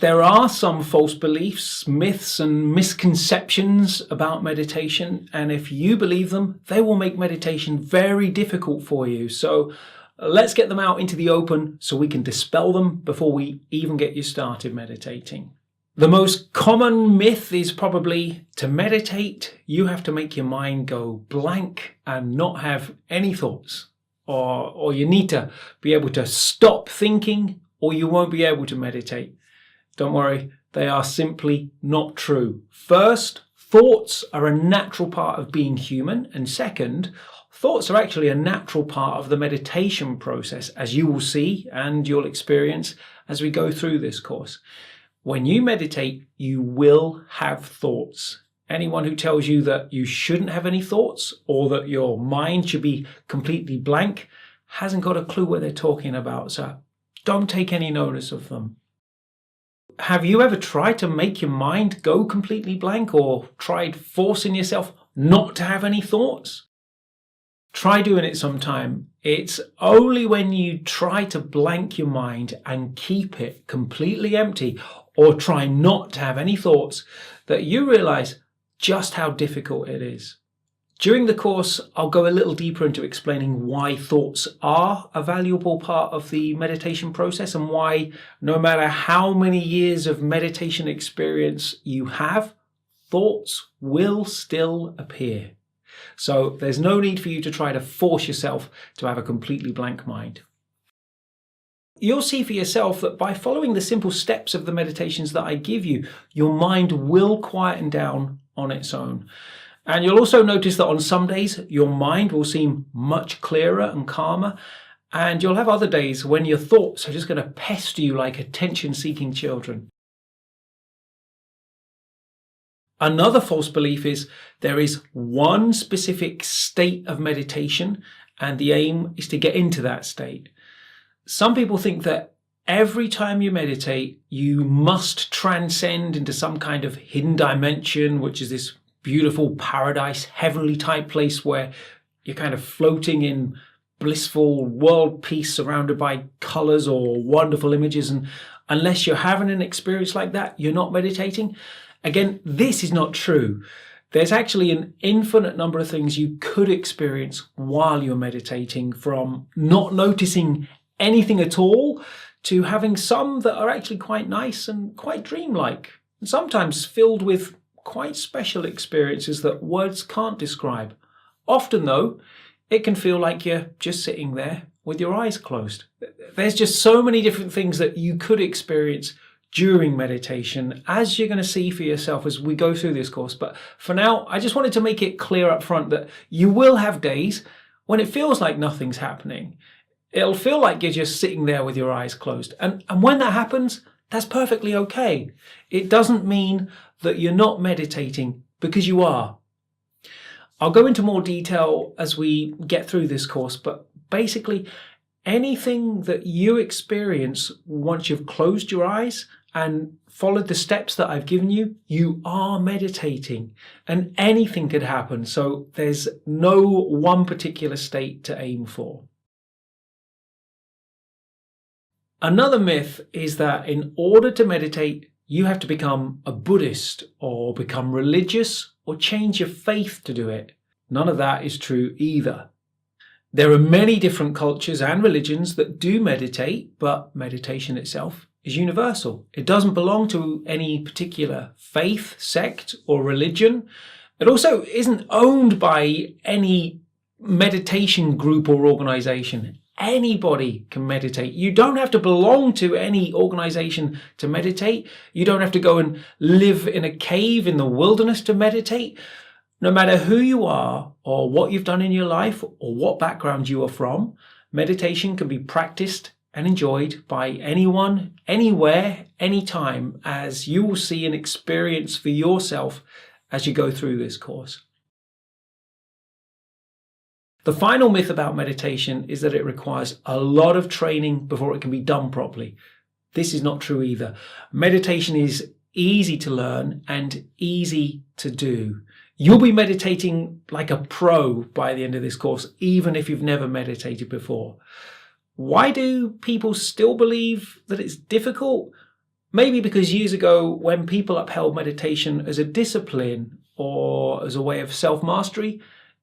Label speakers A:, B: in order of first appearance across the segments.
A: There are some false beliefs, myths and misconceptions about meditation, and if you believe them, they will make meditation very difficult for you. So let's get them out into the open so we can dispel them before we even get you started meditating. The most common myth is probably to meditate, you have to make your mind go blank and not have any thoughts. Or you need to be able to stop thinking or you won't be able to meditate. Don't worry, they are simply not true. First, thoughts are a natural part of being human. And second, thoughts are actually a natural part of the meditation process, as you will see and you'll experience as we go through this course. When you meditate, you will have thoughts. Anyone who tells you that you shouldn't have any thoughts or that your mind should be completely blank hasn't got a clue what they're talking about. So don't take any notice of them. Have you ever tried to make your mind go completely blank or tried forcing yourself not to have any thoughts? Try doing it sometime. It's only when you try to blank your mind and keep it completely empty or try not to have any thoughts that you realize just how difficult it is. During the course, I'll go a little deeper into explaining why thoughts are a valuable part of the meditation process and why no matter how many years of meditation experience you have, thoughts will still appear. So there's no need for you to try to force yourself to have a completely blank mind. You'll see for yourself that by following the simple steps of the meditations that I give you, your mind will quieten down on its own. And you'll also notice that on some days, your mind will seem much clearer and calmer. And you'll have other days when your thoughts are just going to pester you like attention-seeking children. Another false belief is there is one specific state of meditation, and the aim is to get into that state. Some people think that every time you meditate, you must transcend into some kind of hidden dimension, which is this beautiful paradise, heavenly type place where you're kind of floating in blissful world peace surrounded by colors or wonderful images. And unless you're having an experience like that, you're not meditating. Again, this is not true. There's actually an infinite number of things you could experience while you're meditating, from not noticing anything at all to having some that are actually quite nice and quite dreamlike, and sometimes filled with quite special experiences that words can't describe. Often, though, it can feel like you're just sitting there with your eyes closed. There's just so many different things that you could experience during meditation, as you're going to see for yourself as we go through this course. But for now, I just wanted to make it clear up front that you will have days when it feels like nothing's happening. It'll feel like you're just sitting there with your eyes closed. And when that happens, that's perfectly okay. It doesn't mean that you're not meditating, because you are. I'll go into more detail as we get through this course, but basically anything that you experience once you've closed your eyes and followed the steps that I've given you, you are meditating, and anything could happen. So there's no one particular state to aim for. Another myth is that in order to meditate, you have to become a Buddhist or become religious or change your faith to do it. None of that is true either. There are many different cultures and religions that do meditate, but meditation itself is universal. It doesn't belong to any particular faith, sect, or religion. It also isn't owned by any meditation group or organization. Anybody can meditate. You don't have to belong to any organization to meditate. You don't have to go and live in a cave in the wilderness to meditate. No matter who you are or what you've done in your life or what background you are from, meditation can be practiced and enjoyed by anyone, anywhere, anytime, as you will see and experience for yourself as you go through this course. The final myth about meditation is that it requires a lot of training before it can be done properly. This is not true either. Meditation is easy to learn and easy to do. You'll be meditating like a pro by the end of this course, even if you've never meditated before. Why do people still believe that it's difficult? Maybe because years ago, when people upheld meditation as a discipline or as a way of self-mastery,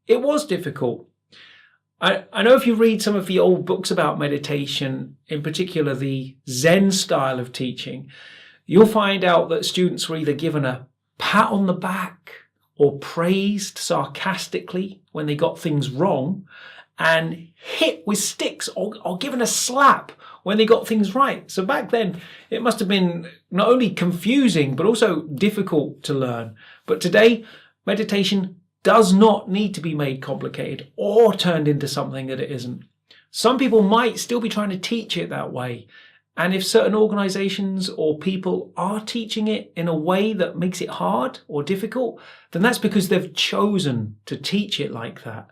A: it was difficult. I know if you read some of the old books about meditation, in particular the Zen style of teaching, you'll find out that students were either given a pat on the back or praised sarcastically when they got things wrong, and hit with sticks or given a slap when they got things right. So back then, it must have been not only confusing, but also difficult to learn. But today, meditation does not need to be made complicated or turned into something that it isn't. Some people might still be trying to teach it that way. And if certain organizations or people are teaching it in a way that makes it hard or difficult, then that's because they've chosen to teach it like that.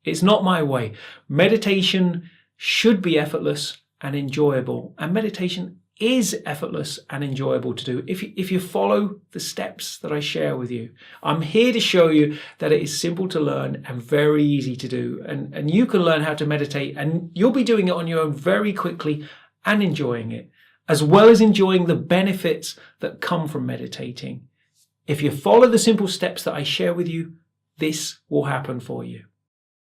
A: It's not my way. Meditation should be effortless and enjoyable. And meditation is effortless and enjoyable to do if you follow the steps that I share with you. I'm here to show you that it is simple to learn and very easy to do. And you can learn how to meditate, and you'll be doing it on your own very quickly and enjoying it, as well as enjoying the benefits that come from meditating. If you follow the simple steps that I share with you, this will happen for you.